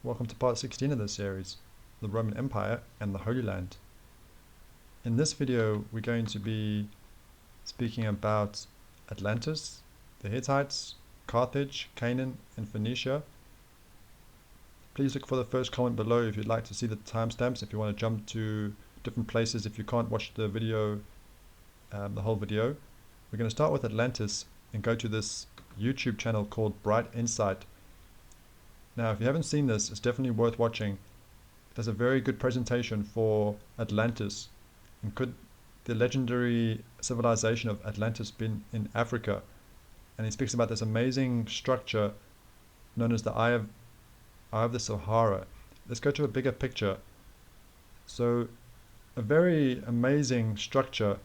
Welcome to part 16 of this series, the Roman Empire and the Holy Land. In this video we're going to be speaking about Atlantis, the Hittites, Carthage, Canaan and Phoenicia. Please look for the first comment below if you'd like to see the timestamps, if you want to jump to different places if you can't watch the video, the whole video. We're going to start with Atlantis and go to this YouTube channel called Brite Insight. Now, if you haven't seen this, it's definitely worth watching. It does a very good presentation for Atlantis. And could the legendary civilization of Atlantis been in Africa? And he speaks about this amazing structure known as the Eye of the Sahara. Let's go to a bigger picture. So, a very amazing structure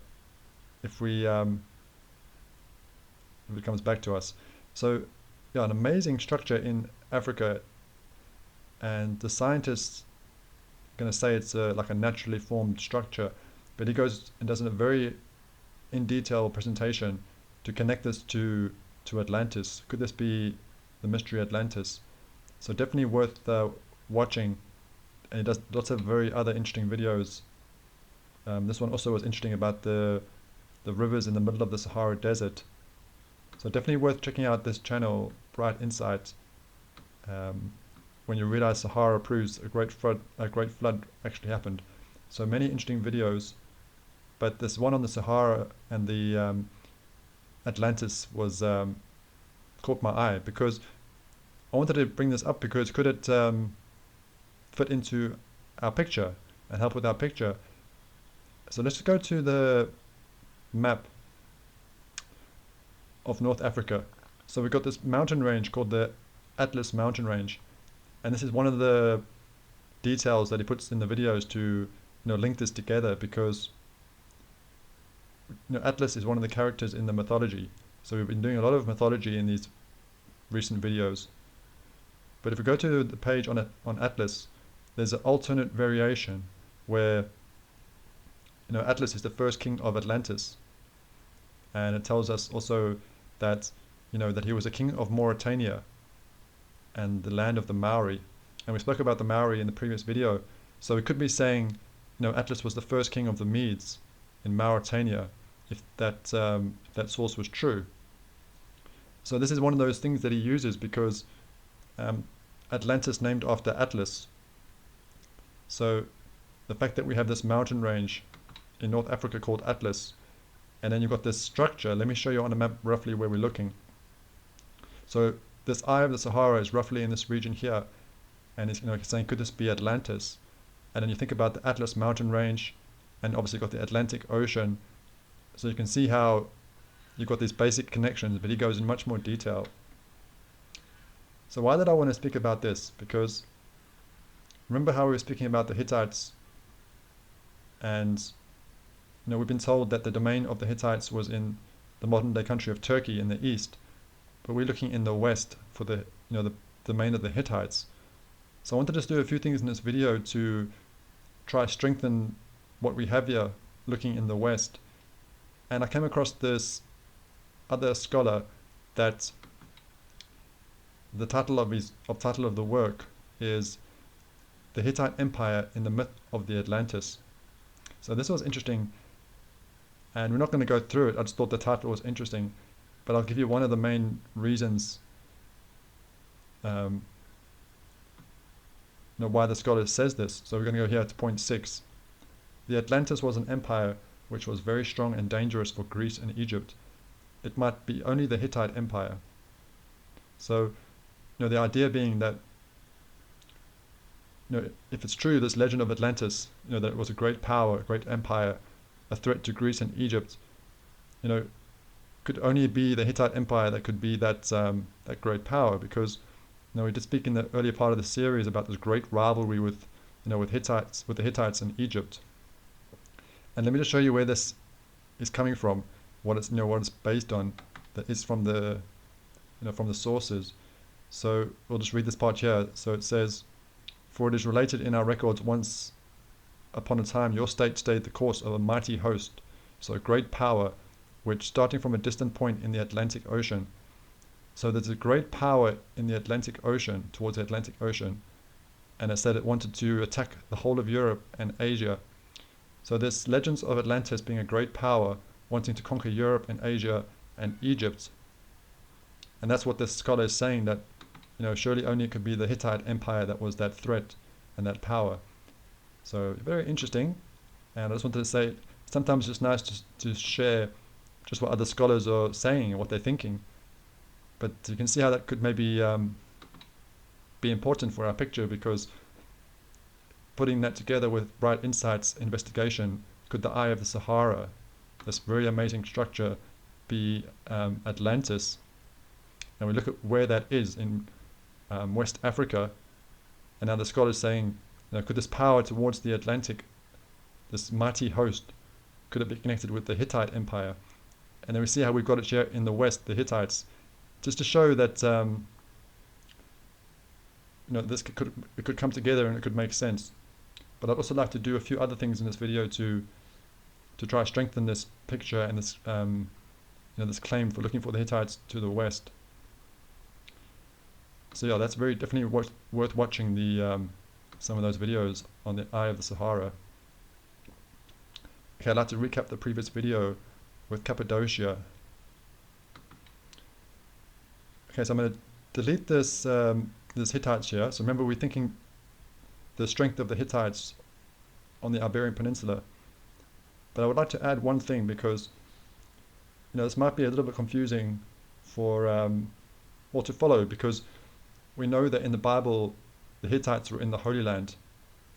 if it comes back to us. So, yeah, an amazing structure in Africa, and the scientists are going to say it's like a naturally formed structure, but he goes and does a very in detail presentation to connect this to Atlantis. Could this be the mystery Atlantis? So definitely worth watching, and he does lots of very other interesting videos. This one also was interesting about the rivers in the middle of the Sahara Desert. So definitely worth checking out this channel, Bright Insight. When you realize Sahara proves a great flood actually happened. So many interesting videos, but this one on the Sahara and the Atlantis was caught my eye because I wanted to bring this up because could it fit into our picture and help with our picture? So let's go to the map of North Africa. So we've got this mountain range called the Atlas mountain range, and this is one of the details that he puts in the videos to link this together, because Atlas is one of the characters in the mythology. So we've been doing a lot of mythology in these recent videos. But if we go to the page on Atlas, there's an alternate variation where Atlas is the first king of Atlantis, and it tells us also that that he was a king of Mauritania and the land of the Maori, and we spoke about the Maori in the previous video. So we could be saying Atlas was the first king of the Medes in Mauritania, if that source was true. So this is one of those things that he uses because Atlantis named after Atlas. So the fact that we have this mountain range in North Africa called Atlas, and then you've got this structure. Let me show you on a map roughly where we're looking. So this Eye of the Sahara is roughly in this region here, and it's saying, could this be Atlantis? And then you think about the Atlas mountain range, and obviously you've got the Atlantic Ocean. So you can see how you've got these basic connections, but he goes in much more detail. So why did I want to speak about this? Because remember how we were speaking about the Hittites, and we've been told that the domain of the Hittites was in the modern day country of Turkey in the east, but we're looking in the west for the the domain of the Hittites. So I wanted to just do a few things in this video to try to strengthen what we have here looking in the west. And I came across this other scholar that the title of the work is The Hittite Empire in the Myth of the Atlantis. So this was interesting, and we're not going to go through it. I just thought the title was interesting, but I'll give you one of the main reasons why the scholar says this. So we're going to go here to point 6. The Atlantis was an empire which was very strong and dangerous for Greece and Egypt. It might be only the Hittite Empire. So the idea being that if it's true, this legend of Atlantis, that it was a great power, a great empire, a threat to Greece and Egypt, could only be the Hittite Empire that could be that great power, because we did speak in the earlier part of the series about this great rivalry with the Hittites and Egypt. And let me just show you where this is coming from, what it's based on. That is from the from the sources. So we'll just read this part here. So it says, "For it is related in our records, once upon a time your state stayed the course of a mighty host, so a great power, which starting from a distant point in the Atlantic Ocean." So there's a great power in the Atlantic Ocean, towards the Atlantic Ocean, and it said it wanted to attack the whole of Europe and Asia. So there's legends of Atlantis being a great power, wanting to conquer Europe and Asia and Egypt. And that's what this scholar is saying, that surely only it could be the Hittite Empire that was that threat and that power. So very interesting. And I just wanted to say, sometimes it's just nice to share just what other scholars are saying and what they're thinking. But you can see how that could maybe be important for our picture, because putting that together with Brite Insight's investigation, could the Eye of the Sahara, this very amazing structure, be Atlantis? And we look at where that is in West Africa, and now the scholar is saying, could this power towards the Atlantic, this mighty host, could it be connected with the Hittite Empire? And then we see how we've got it here in the West, the Hittites, just to show that this could come together and it could make sense. But I'd also like to do a few other things in this video to try to strengthen this picture and this this claim for looking for the Hittites to the west. So yeah, that's definitely worth watching the some of those videos on the Eye of the Sahara. Okay, I'd like to recap the previous video with Cappadocia. Okay, so I'm going to delete this this Hittites here. So remember, we're thinking the strength of the Hittites on the Iberian Peninsula. But I would like to add one thing, because this might be a little bit confusing for or to follow, because we know that in the Bible the Hittites were in the Holy Land,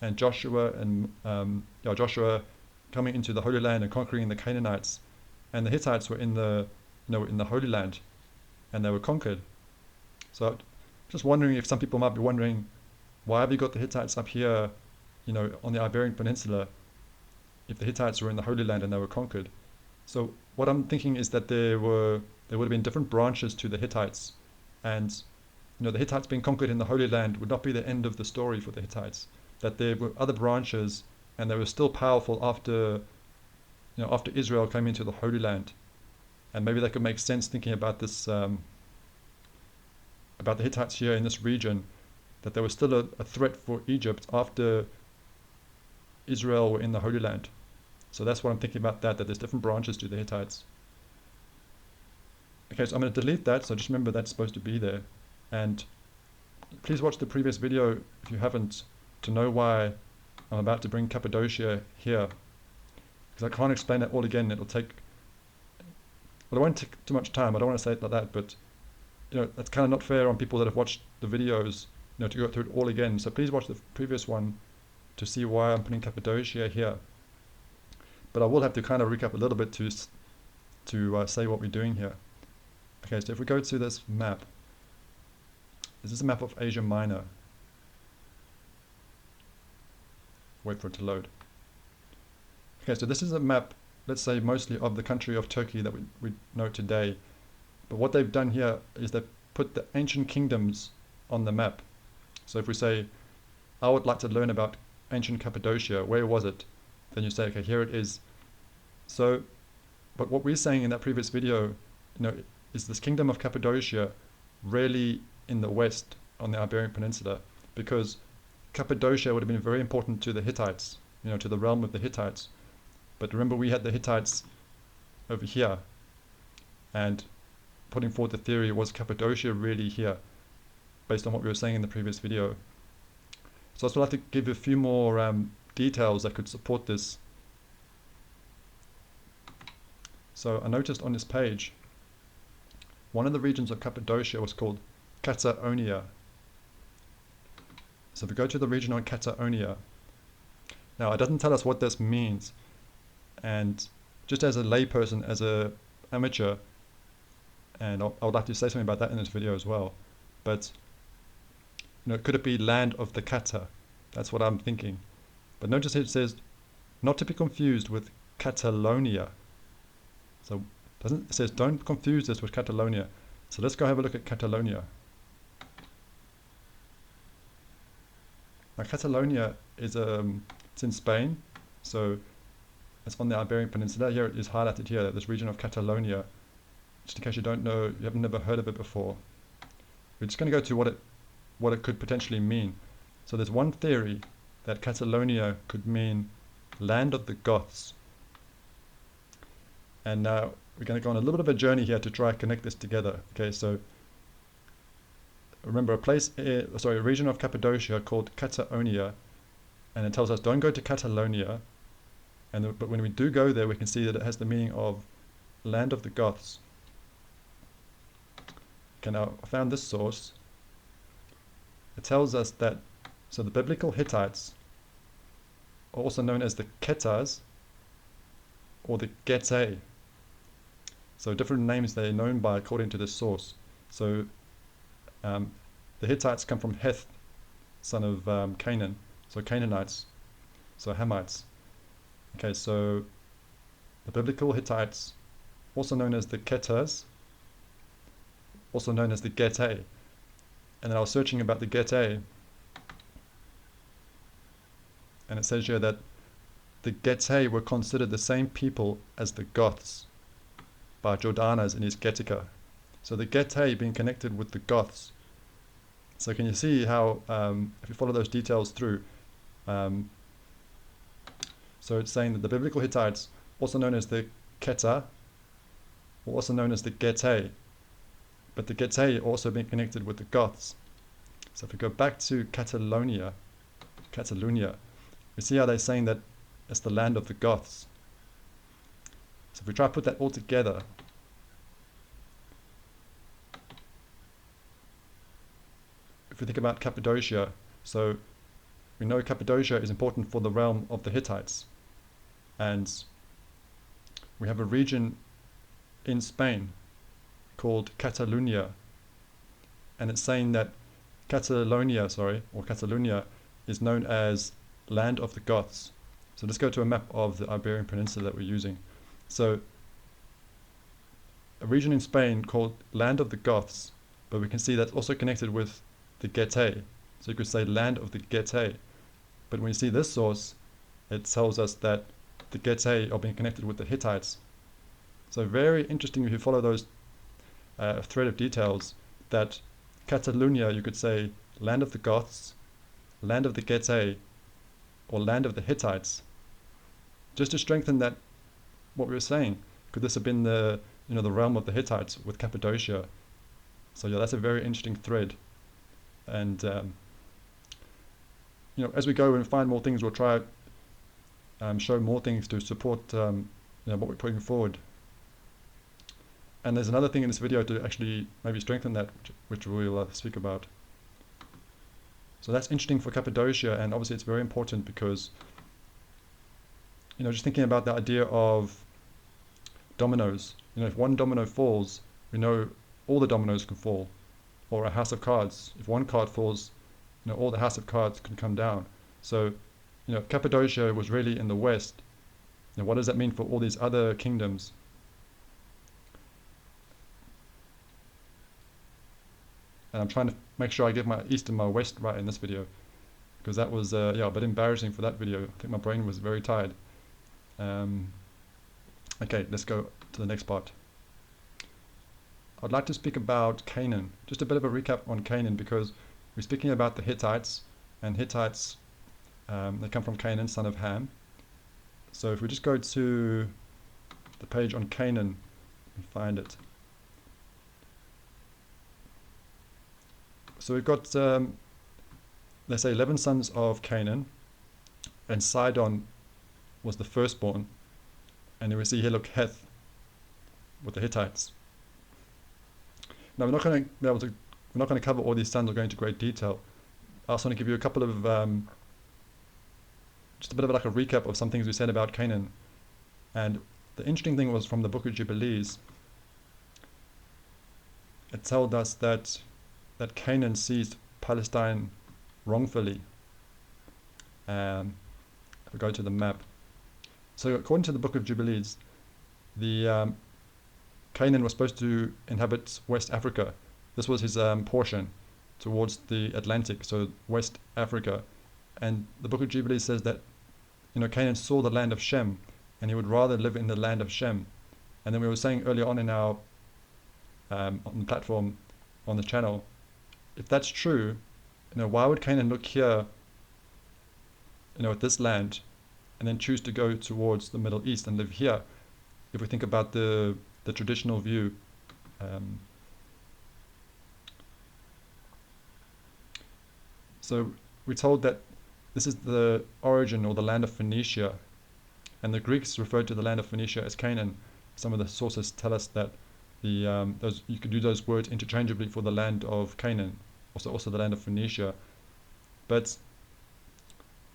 and Joshua coming into the Holy Land and conquering the Canaanites, and the Hittites were in the in the Holy Land, and they were conquered. So just wondering if some people might be wondering, why have you got the Hittites up here, on the Iberian Peninsula, if the Hittites were in the Holy Land and they were conquered? So what I'm thinking is that there would have been different branches to the Hittites, and the Hittites being conquered in the Holy Land would not be the end of the story for the Hittites. That there were other branches, and they were still powerful after after Israel came into the Holy Land, and maybe that could make sense thinking about this about the Hittites here in this region, that there was still a threat for Egypt after Israel were in the Holy Land. So that's what I'm thinking about, that there's different branches to the Hittites. Okay, so I'm going to delete that, so just remember that's supposed to be there. And please watch the previous video if you haven't, to know why I'm about to bring Cappadocia here, because I can't explain it all again. It'll take, well, it won't take too much time. I don't want to say it like that, but that's kind of not fair on people that have watched the videos, to go through it all again. So please watch the previous one to see why I'm putting Cappadocia here. But I will have to kind of recap a little bit to say what we're doing here. Okay, so if we go to this map, this is a map of Asia Minor. Wait for it to load. Okay, so this is a map, let's say mostly of the country of Turkey that we know today. But what they've done here is they've put the ancient kingdoms on the map. So if we say, I would like to learn about ancient Cappadocia, where was it? Then you say, okay, here it is. So, but what we're saying in that previous video, is this kingdom of Cappadocia really in the west on the Iberian Peninsula? Because Cappadocia would have been very important to the Hittites, to the realm of the Hittites. But remember, we had the Hittites over here, and putting forward the theory, was Cappadocia really here, based on what we were saying in the previous video. So I'd like to give a few more details that could support this. So I noticed on this page, one of the regions of Cappadocia was called Catalonia. So if we go to the region on Catalonia, now it doesn't tell us what this means, and just as a layperson, as a amateur, and I would like to say something about that in this video as well, but could it be land of the Cata? That's what I'm thinking. But notice it says not to be confused with Catalonia. So it says don't confuse this with Catalonia. So let's go have a look at Catalonia. Now Catalonia is it's in Spain, so it's on the Iberian Peninsula. Here it is highlighted here, this region of Catalonia. Just in case you don't know, you haven't never heard of it before. We're just going to go to what it could potentially mean. So there's one theory that Catalonia could mean land of the Goths. And now we're going to go on a little bit of a journey here to try and connect this together. Okay, so remember a region of Cappadocia called Catalonia, and it tells us don't go to Catalonia. But when we do go there, we can see that it has the meaning of land of the Goths. Okay, now I found this source. It tells us that, so the biblical Hittites, also known as the Ketas or the Getae. So different names they're known by according to this source. So the Hittites come from Heth, son of Canaan, so Canaanites, so Hamites. Okay, so the biblical Hittites, also known as the Ketas, also known as the Getae. And then I was searching about the Getae, and it says here that the Getae were considered the same people as the Goths by Jordanes in his Getica. So the Getae being connected with the Goths. So can you see how, if you follow those details through, so it's saying that the biblical Hittites, also known as the Keta, or also known as the Getae, but the Getae also being connected with the Goths. So if we go back to Catalonia, we see how they're saying that it's the land of the Goths. So if we try to put that all together, if we think about Cappadocia, so we know Cappadocia is important for the realm of the Hittites. And we have a region in Spain called Catalonia. And it's saying that Catalonia is known as land of the Goths. So let's go to a map of the Iberian Peninsula that we're using. So a region in Spain called land of the Goths, but we can see that's also connected with the Getae. So you could say land of the Getae. But when you see this source, it tells us that the Getae are being connected with the Hittites. So very interesting if you follow those thread of details, that Catalonia, you could say land of the Goths, land of the Getae, or land of the Hittites. Just to strengthen that, what we were saying, could this have been the realm of the Hittites with Cappadocia? So yeah, that's a very interesting thread. And as we go and find more things, we'll try show more things to support what we're putting forward. And there's another thing in this video to actually maybe strengthen that, which we'll speak about. So that's interesting for Cappadocia, and obviously it's very important because, just thinking about the idea of dominoes. If one domino falls, we know all the dominoes can fall. Or a house of cards. If one card falls, all the house of cards can come down. So, Cappadocia was really in the west. What does that mean for all these other kingdoms? And I'm trying to make sure I get my east and my west right in this video, because that was a bit embarrassing for that video. I think my brain was very tired. Okay, let's go to the next part. I'd like to speak about Canaan. Just a bit of a recap on Canaan, because we're speaking about the Hittites, and Hittites, they come from Canaan, son of Ham. So if we just go to the page on Canaan and find it. So we've got, let's say, 11 sons of Canaan, and Sidon was the firstborn. And then we see here, look, Heth with the Hittites. Now we're not going to cover all these sons or go into great detail. I also want to give you a couple of just a bit of like a recap of some things we said about Canaan. And the interesting thing was from the book of Jubilees. It told us that Canaan seized Palestine wrongfully. If we go to the map. So according to the book of Jubilees, the Canaan was supposed to inhabit West Africa. This was his portion towards the Atlantic, so West Africa. And the book of Jubilees says that Canaan saw the land of Shem, and he would rather live in the land of Shem. And then we were saying earlier on in our on the platform on the channel, if that's true, why would Canaan look here, at this land, and then choose to go towards the Middle East and live here? If we think about the traditional view, so we're told that this is the origin or the land of Phoenicia, and the Greeks referred to the land of Phoenicia as Canaan. Some of the sources tell us that you could do those words interchangeably for the land of Canaan, also the land of Phoenicia. But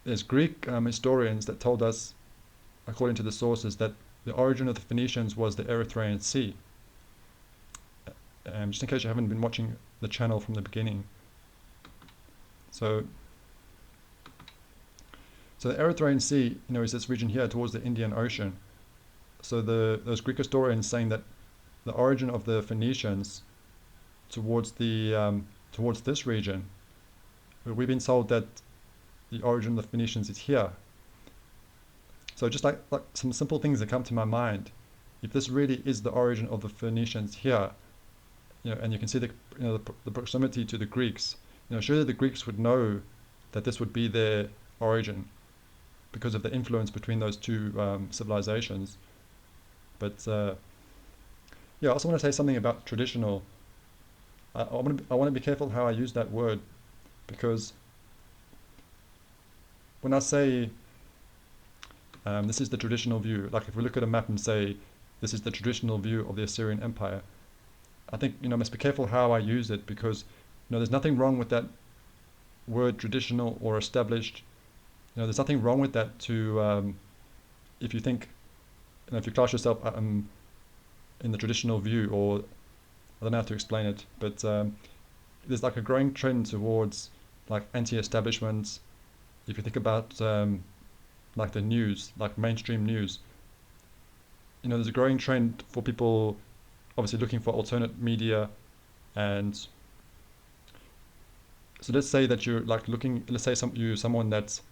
there's Greek historians that told us, according to the sources, that the origin of the Phoenicians was the Erythraean Sea. Just in case you haven't been watching the channel from the beginning. So the Erythraean Sea, is this region here towards the Indian Ocean. So those Greek historians saying that the origin of the Phoenicians towards this region, we've been told that the origin of the Phoenicians is here. So just like some simple things that come to my mind, if this really is the origin of the Phoenicians here, and you can see the proximity to the Greeks, surely the Greeks would know that this would be their origin because of the influence between those two civilizations. But I also want to say something about traditional. I want to be careful how I use that word, because when I say this is the traditional view, like if we look at a map and say this is the traditional view of the Assyrian Empire, I think I must be careful how I use it, because there's nothing wrong with that word traditional or established. There's nothing wrong with that to if you think, if you class yourself in the traditional view, or I don't know how to explain it, but there's like a growing trend towards like anti-establishment. If you think about like the news, like mainstream news, there's a growing trend for people obviously looking for alternate media. And so let's say that you're like looking, let's say you're someone that's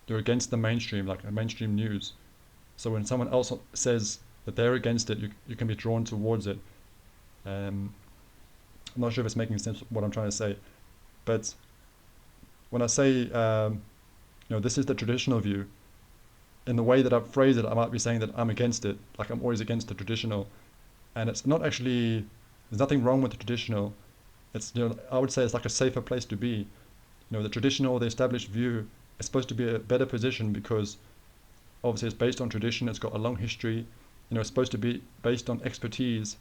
you're against the mainstream, like a mainstream news. So when someone else says that they're against it, you can be drawn towards it. I'm not sure if it's making sense what I'm trying to say, but when I say this is the traditional view, in the way that I phrase it, I might be saying that I'm against it, like I'm always against the traditional, and it's not actually. There's nothing wrong with the traditional. It's I would say it's like a safer place to be. The traditional, the established view is supposed to be a better position because obviously it's based on tradition. It's got a long history. It's supposed to be based on expertise.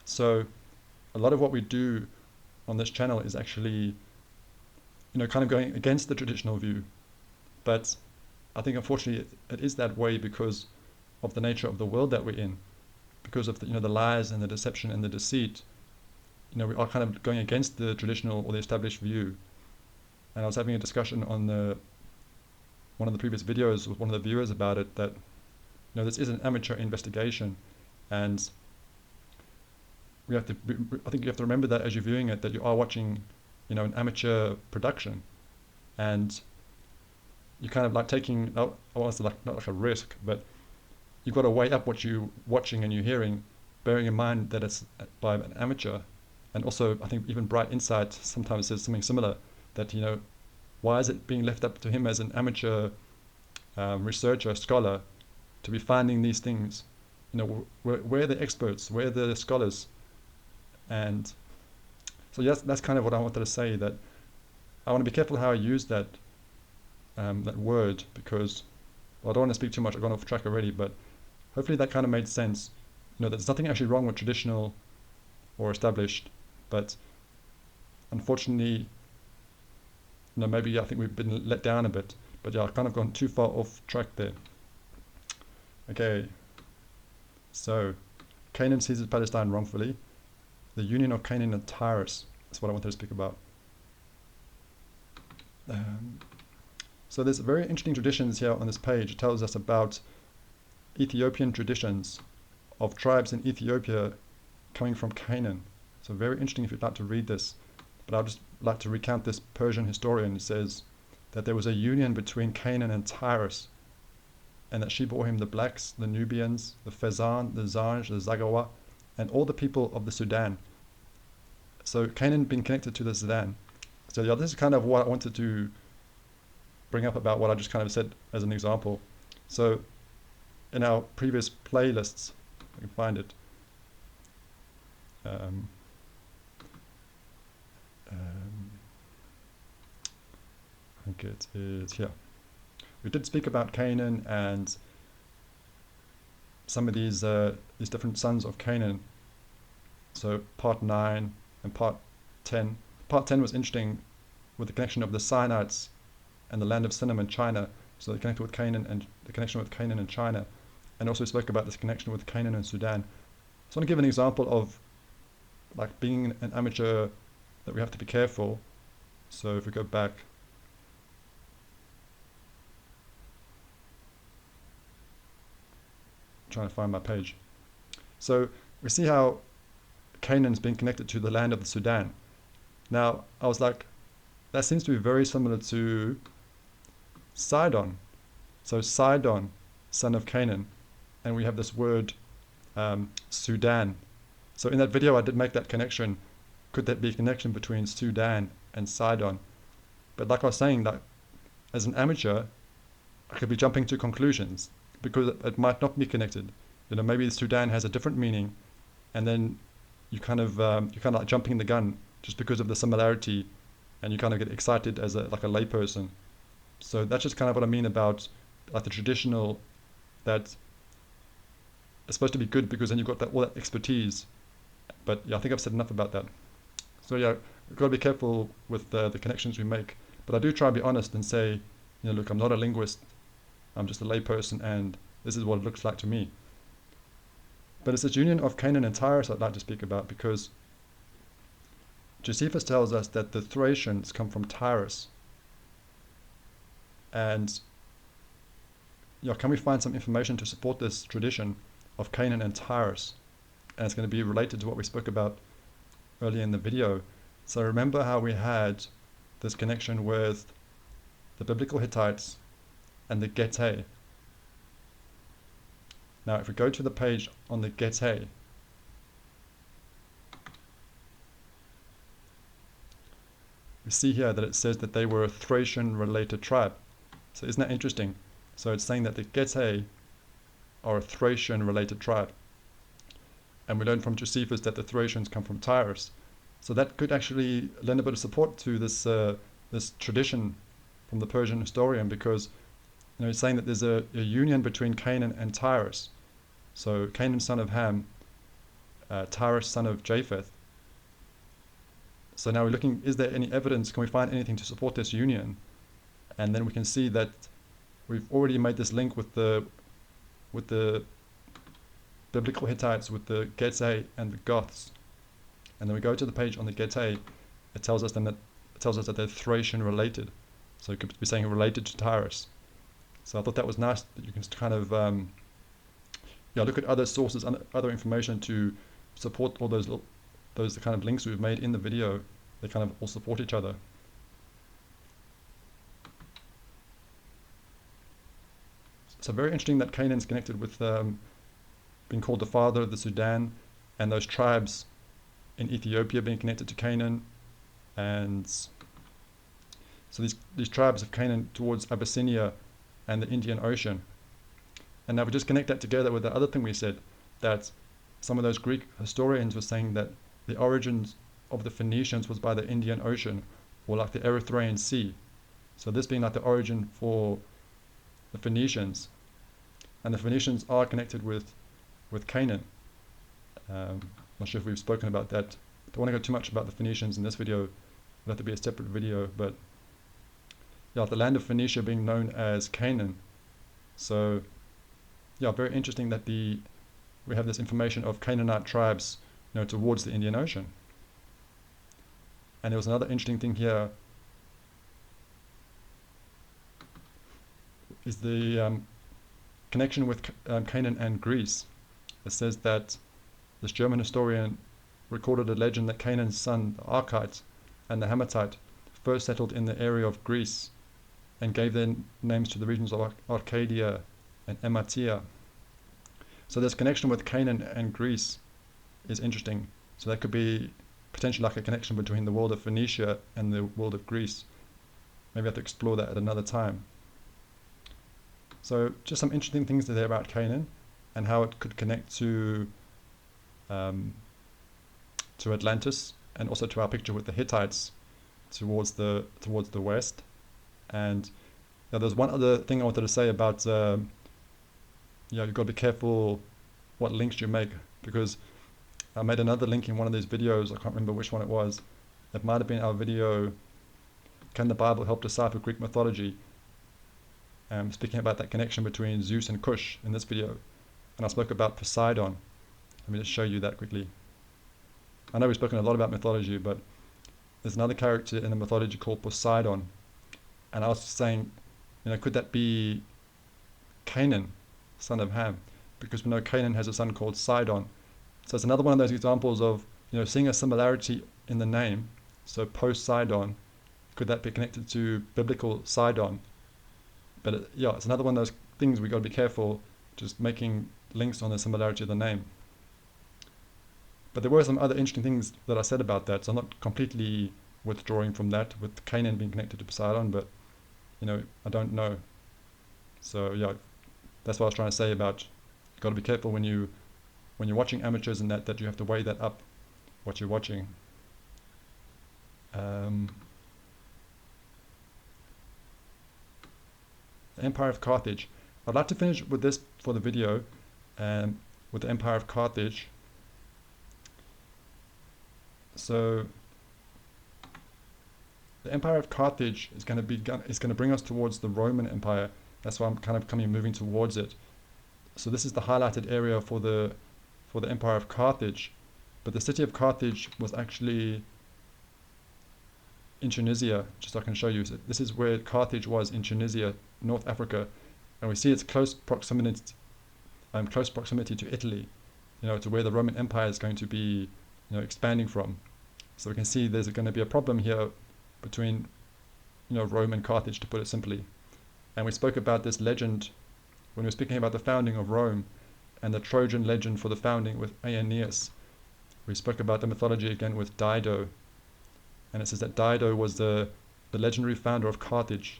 So a lot of what we do on this channel is actually, kind of going against the traditional view. But I think unfortunately it is that way because of the nature of the world that we're in, because of the lies and the deception and the deceit. We are kind of going against the traditional or the established view. And I was having a discussion on one of the previous videos with one of the viewers about it, that this is an amateur investigation, and I think you have to remember that as you're viewing it, that you are watching an amateur production, and you kind of like taking, I want to say like not like a risk, but you've got to weigh up what you're watching and you're hearing, bearing in mind that it's by an amateur. And also I think even Brite Insight sometimes says something similar, that why is it being left up to him as an amateur researcher, scholar, to be finding these things? Where are the experts? Where are the scholars? And so yes, that's kind of what I wanted to say, that I want to be careful how I use that word, because I don't want to speak too much. I've gone off track already, but hopefully that kind of made sense. There's nothing actually wrong with traditional or established, but unfortunately, maybe I think we've been let down a bit. But yeah, I've kind of gone too far off track there. Okay, so Canaan seizes Palestine wrongfully. The union of Canaan and Tyrus. That's what I wanted to speak about. So there's very interesting traditions here on this page. It tells us about Ethiopian traditions of tribes in Ethiopia coming from Canaan. So very interesting if you'd like to read this. But I'd just like to recount this Persian historian. It says that there was a union between Canaan and Tyrus, and that she bore him the blacks, the Nubians, the Fezzan, the Zanj, the Zagawa, and all the people of the Sudan. So Canaan being connected to the Sudan. So yeah, this is kind of what I wanted to bring up about what I just kind of said as an example. So in our previous playlists, I can find it. I think it is here. We did speak about Canaan and some of these different sons of Canaan. So part 9 and part 10. Part 10 was interesting with the connection of the Sinaites and the land of Sinim in China. So they connected with Canaan and the connection with Canaan and China, and also spoke about this connection with Canaan and Sudan. So I want to give an example of like being an amateur, that we have to be careful. So if we go back, trying to find my page. So we see how Canaan's been connected to the land of the Sudan. Now I was like, that seems to be very similar to Sidon. So Sidon, son of Canaan, and we have this word Sudan. So in that video I did make that connection. Could that be a connection between Sudan and Sidon? But like I was saying, that as an amateur, I could be jumping to conclusions because it might not be connected. You know, maybe Sudan has a different meaning, and then you kind of like jumping the gun just because of the similarity, and you kind of get excited as like a layperson. So that's just kind of what I mean about like the traditional, that it's supposed to be good because then you've got all that expertise. But yeah, I think I've said enough about that. So yeah, we've got to be careful with the connections we make. But I do try to be honest and say, you know, look, I'm not a linguist. I'm just a layperson, and this is what it looks like to me. But it's this union of Canaan and Tyrus I'd like to speak about, because Josephus tells us that the Thracians come from Tyrus. And you know, can we find some information to support this tradition of Canaan and Tyrus? And it's going to be related to what we spoke about earlier in the video. So remember how we had this connection with the biblical Hittites and the Getae. Now if we go to the page on the Getae, we see here that it says that they were a Thracian related tribe. So isn't that interesting? So it's saying that the Getae are a Thracian related tribe. And we learn from Josephus that the Thracians come from Tyrus. So that could actually lend a bit of support to this this tradition from the Persian historian, because you know, it's saying that there's a union between Canaan and Tyrus. So Canaan son of Ham, Tyrus son of Japheth. So now we're looking, is there any evidence, can we find anything to support this union? And then we can see that we've already made this link with the biblical Hittites, with the Getae and the Goths. And then we go to the page on the Getae, it tells us that they're Thracian related. So it could be saying related to Tyrus. So I thought that was nice that you can kind of look at other sources, other information to support all those kind of links we've made in the video. They kind of all support each other. So very interesting that Canaan's connected with being called the father of the Sudan, and those tribes in Ethiopia being connected to Canaan. And so these tribes of Canaan towards Abyssinia and the Indian Ocean. And now we just connect that together with the other thing we said, that some of those Greek historians were saying that the origins of the Phoenicians was by the Indian Ocean, or like the Erythraean Sea. So this being like the origin for the Phoenicians. And the Phoenicians are connected with Canaan. Not sure if we've spoken about that. Don't want to go too much about the Phoenicians in this video. It'll have to be a separate video. But yeah, the land of Phoenicia being known as Canaan. So yeah, very interesting that we have this information of Canaanite tribes, you know, towards the Indian Ocean. And there was another interesting thing here, is the connection with Canaan and Greece. It says that this German historian recorded a legend that Canaan's son, the Archite and the Hamatite, first settled in the area of Greece and gave their names to the regions of Arcadia and Ematia. So this connection with Canaan and Greece is interesting. So that could be potentially like a connection between the world of Phoenicia and the world of Greece. Maybe I have to explore that at another time. So just some interesting things there about Canaan and how it could connect to Atlantis, and also to our picture with the Hittites towards the west. And there's one other thing I wanted to say about you've got to be careful what links you make, because I made another link in one of these videos. I can't remember which one it was. It might have been our video, Can the Bible Help Decipher Greek Mythology? Speaking about that connection between Zeus and Cush in this video. And I spoke about Poseidon. Let me just show you that quickly. I know we've spoken a lot about mythology, but there's another character in the mythology called Poseidon. And I was saying, could that be Canaan, son of Ham? Because we know Canaan has a son called Sidon. So it's another one of those examples of, seeing a similarity in the name. So Poseidon, could that be connected to biblical Sidon? But it's another one of those things we got to be careful, just making links on the similarity of the name. But there were some other interesting things that I said about that, so I'm not completely withdrawing from that, with Canaan being connected to Poseidon, but, I don't know. So, that's what I was trying to say about, you've got to be careful when you're watching amateurs and that you have to weigh that up, what you're watching. The Empire of Carthage. I'd like to finish with this for the video, with the Empire of Carthage. So the Empire of Carthage is going to bring us towards the Roman Empire. That's why I'm kind of moving towards it. So this is the highlighted area for the Empire of Carthage, but the city of Carthage was actually in Tunisia. Just so I can show you. So this is where Carthage was, in Tunisia, North Africa, and we see its close proximity to Italy, to where the Roman Empire is going to be, expanding from. So we can see there's going to be a problem here between, Rome and Carthage, to put it simply. And we spoke about this legend when we were speaking about the founding of Rome and the Trojan legend for the founding with Aeneas. We spoke about the mythology again with Dido, and it says that Dido was the legendary founder of Carthage,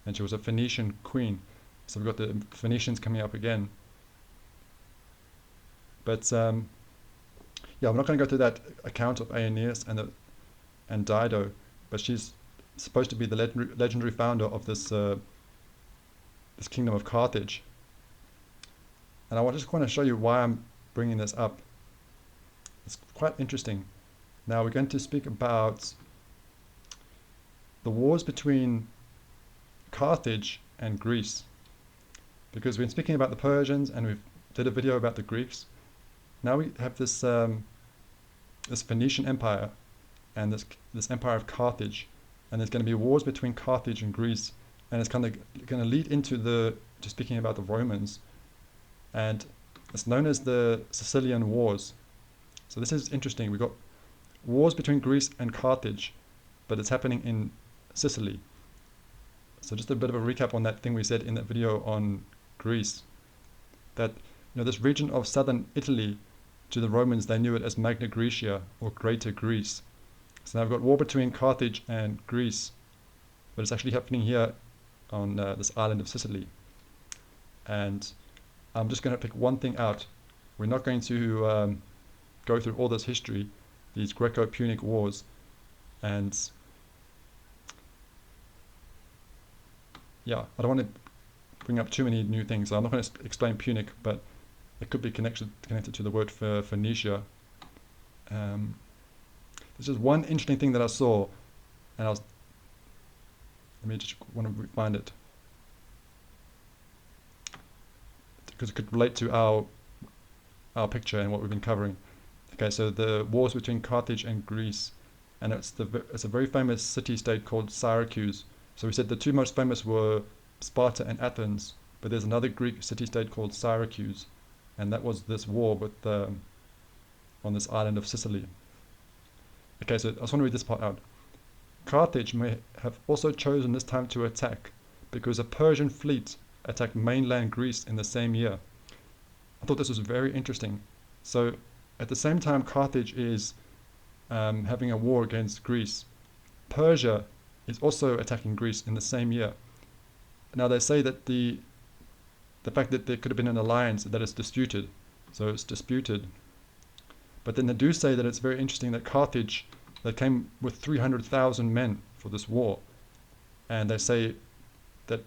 and she was a Phoenician queen. So we've got the Phoenicians coming up again. But we're not going to go through that account of Aeneas and Dido, but she's supposed to be the legendary founder of this this kingdom of Carthage. And I just want to show you why I'm bringing this up. It's quite interesting. Now we're going to speak about the wars between Carthage and Greece, because we've been speaking about the Persians and we've did a video about the Greeks. Now we have this this Phoenician Empire and this Empire of Carthage, and there's going to be wars between Carthage and Greece, and it's kind of going to lead into to speaking about the Romans, and it's known as the Sicilian Wars. So this is interesting. We've got wars between Greece and Carthage, but it's happening in Sicily. So just a bit of a recap on that thing we said in that video on Greece, that this region of southern Italy, to the Romans they knew it as Magna Graecia, or Greater Greece. So now we've got war between Carthage and Greece, but it's actually happening here on this island of Sicily. And I'm just going to pick one thing out. We're not going to go through all this history, these Greco-Punic wars, and I don't want to bring up too many new things. So I'm not going to explain Punic, but it could be connected to the word for Phoenicia. There's just one interesting thing that I saw, and let me just want to find it, because it could relate to our picture and what we've been covering. Okay, so the wars between Carthage and Greece, and it's a very famous city-state called Syracuse. So we said the two most famous were Sparta and Athens, but there's another Greek city-state called Syracuse, and that was this war with on this island of Sicily. Okay, so I just want to read this part out. Carthage may have also chosen this time to attack, because a Persian fleet attacked mainland Greece in the same year. I thought this was very interesting. So at the same time Carthage is having a war against Greece. Persia is also attacking Greece in the same year. Now they say that the fact that there could have been an alliance, that it's disputed. So it's disputed. But then they do say that it's very interesting that Carthage, they came with 300,000 men for this war. And they say that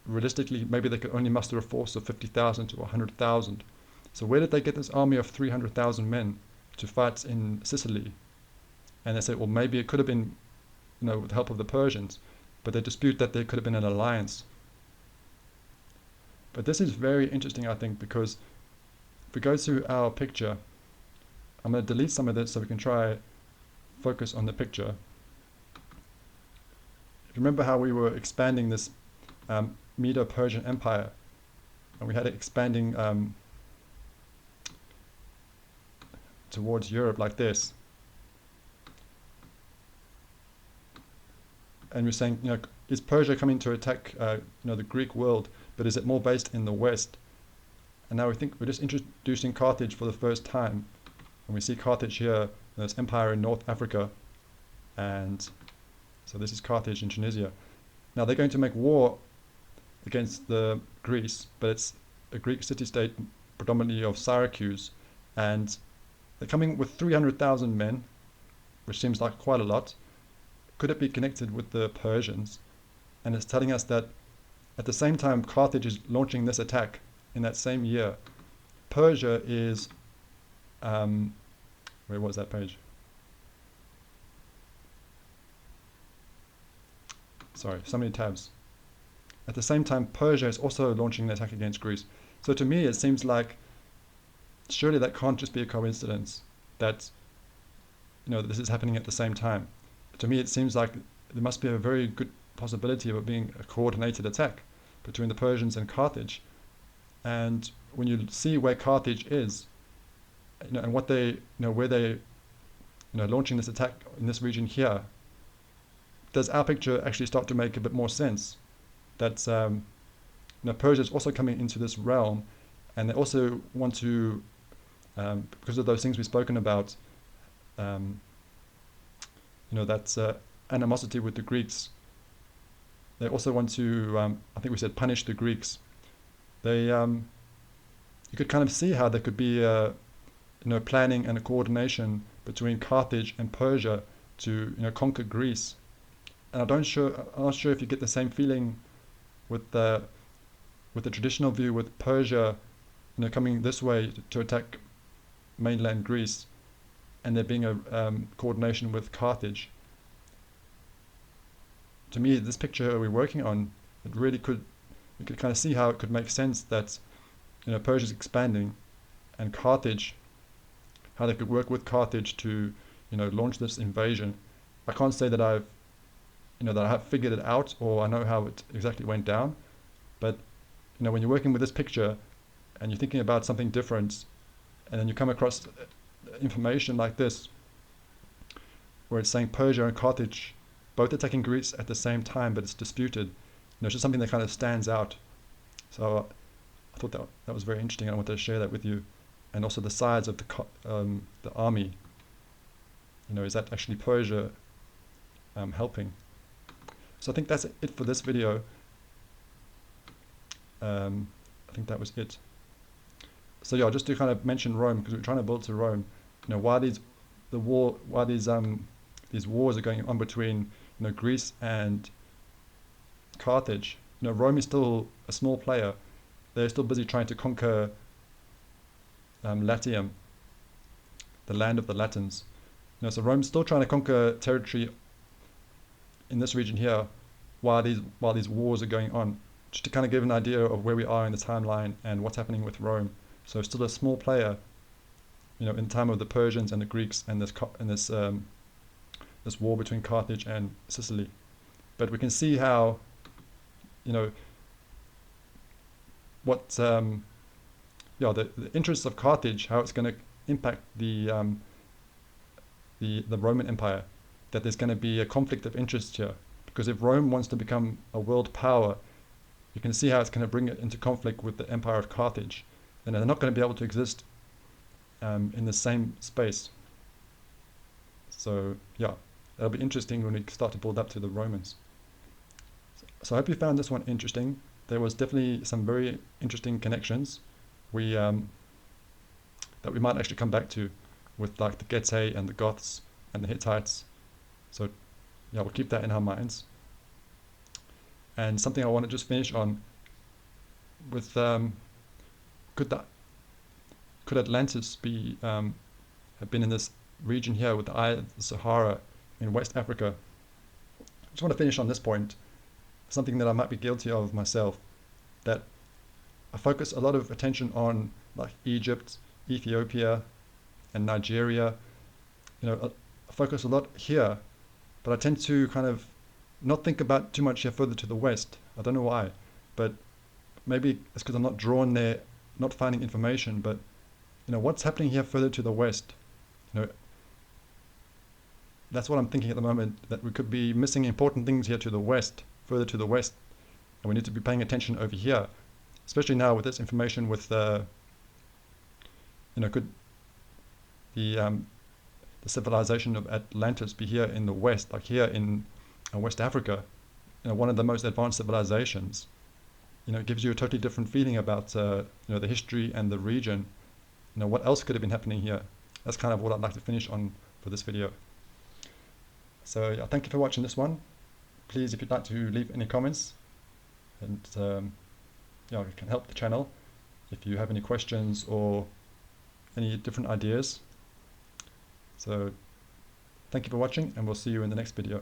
realistically, maybe they could only muster a force of 50,000 to 100,000. So where did they get this army of 300,000 men to fight in Sicily? And they say, well, maybe it could have been, with the help of the Persians. But they dispute that there could have been an alliance. But this is very interesting, I think, because if we go to our picture, I'm going to delete some of this so we can try focus on the picture. Remember how we were expanding this Medo-Persian Empire, and we had it expanding towards Europe like this. And we're saying, is Persia coming to attack, the Greek world, but is it more based in the West? And now we think we're just introducing Carthage for the first time, and we see Carthage here, this empire in North Africa, and so this is Carthage in Tunisia. Now they're going to make war against the Greece, but it's a Greek city-state predominantly of Syracuse, and they're coming with 300,000 men, which seems like quite a lot. Could it be connected with the Persians? And it's telling us that at the same time Carthage is launching this attack in that same year, Persia is, where was that page? Sorry, so many tabs. At the same time, Persia is also launching an attack against Greece. So to me, it seems like surely that can't just be a coincidence that that this is happening at the same time. To me, it seems like there must be a very good possibility of it being a coordinated attack between the Persians and Carthage. And when you see where Carthage is, and what they, where they, launching this attack in this region here, does our picture actually start to make a bit more sense? That Persia is also coming into this realm, and they also want to, because of those things we've spoken about, that animosity with the Greeks. They also want to, I think we said, punish the Greeks. They, you could kind of see how there could be, planning and a coordination between Carthage and Persia to, conquer Greece. And I'm not sure if you get the same feeling with the traditional view with Persia, coming this way to attack mainland Greece, and there being a coordination with Carthage. To me, this picture we're working on, it really could, you could kind of see how it could make sense that, Persia's expanding, and Carthage, how they could work with Carthage to, launch this invasion. I can't say that I have figured it out or I know how it exactly went down, but when you're working with this picture and you're thinking about something different, and then you come across information like this, where it's saying Persia and Carthage both attacking Greece at the same time, but it's disputed. It's just something that kind of stands out. So I thought that was very interesting. I wanted to share that with you, and also the size of the army. Is that actually Persia helping? So I think that's it for this video. I think that was it. So yeah, just to kind of mention Rome, because we're trying to build to Rome. Why these wars are going on between Greece and Carthage. Rome is still a small player. They're still busy trying to conquer Latium, the land of the Latins. So Rome's still trying to conquer territory in this region here, while these wars are going on. Just to kind of give an idea of where we are in the timeline and what's happening with Rome. So still a small player, in the time of the Persians and the Greeks and this war between Carthage and Sicily. But we can see how, what the interests of Carthage, how it's going to impact the Roman Empire. That there's going to be a conflict of interest here, because if Rome wants to become a world power, you can see how it's going to bring it into conflict with the Empire of Carthage, and they're not going to be able to exist in the same space. So yeah, it'll be interesting when we start to build up to the Romans. So I hope you found this one interesting. There was definitely some very interesting connections that we might actually come back to with like the Getae and the Goths and the Hittites. So yeah, we'll keep that in our minds. And something I want to just finish on with could Atlantis be have been in this region here with the Eye of the Sahara in West Africa? I just want to finish on this point, something that I might be guilty of myself, that I focus a lot of attention on like Egypt, Ethiopia, and Nigeria. I focus a lot here, but I tend to kind of not think about too much here further to the west. I don't know why, but maybe it's because I'm not drawn there, not finding information. But what's happening here further to the west? That's what I'm thinking at the moment, that we could be missing important things here to the west, further to the west, and we need to be paying attention over here, especially now with this information with could the civilization of Atlantis be here in the west, like here in West Africa, one of the most advanced civilizations. It gives you a totally different feeling about the history and the region. What else could have been happening here? That's kind of what I'd like to finish on for this video. So yeah, thank you for watching this one. Please, if you'd like to leave any comments, and it can help the channel if you have any questions or any different ideas. So thank you for watching, and we'll see you in the next video.